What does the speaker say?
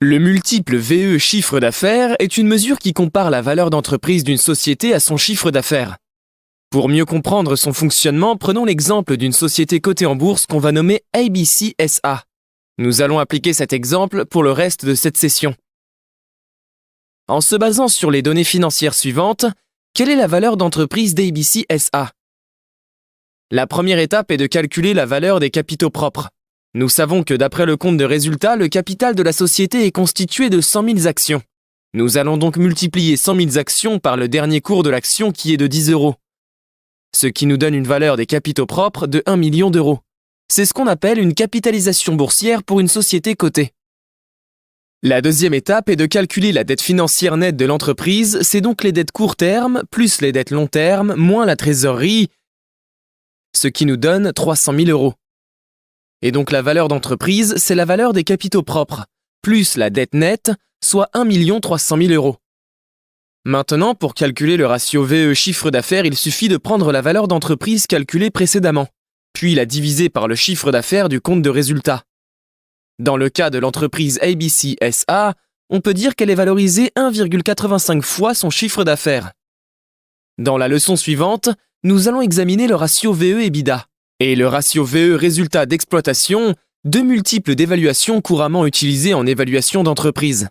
Le multiple VE chiffre d'affaires est une mesure qui compare la valeur d'entreprise d'une société à son chiffre d'affaires. Pour mieux comprendre son fonctionnement, prenons l'exemple d'une société cotée en bourse qu'on va nommer ABC SA. Nous allons appliquer cet exemple pour le reste de cette session. En se basant sur les données financières suivantes, quelle est la valeur d'entreprise d'ABC SA? La première étape est de calculer la valeur des capitaux propres. Nous savons que d'après le compte de résultat, le capital de la société est constitué de 100 000 actions. Nous allons donc multiplier 100 000 actions par le dernier cours de l'action qui est de 10 €. Ce qui nous donne une valeur des capitaux propres de 1 million d'euros. C'est ce qu'on appelle une capitalisation boursière pour une société cotée. La deuxième étape est de calculer la dette financière nette de l'entreprise, c'est donc les dettes court terme plus les dettes long terme moins la trésorerie, ce qui nous donne 300 000 euros. Et donc la valeur d'entreprise, c'est la valeur des capitaux propres, plus la dette nette, soit 1 300 000 euros. Maintenant, pour calculer le ratio VE chiffre d'affaires, il suffit de prendre la valeur d'entreprise calculée précédemment, puis la diviser par le chiffre d'affaires du compte de résultat. Dans le cas de l'entreprise ABC SA, on peut dire qu'elle est valorisée 1,85 fois son chiffre d'affaires. Dans la leçon suivante, nous allons examiner le ratio VE-EBITDA et le ratio VE résultat d'exploitation, deux multiples d'évaluation couramment utilisés en évaluation d'entreprise.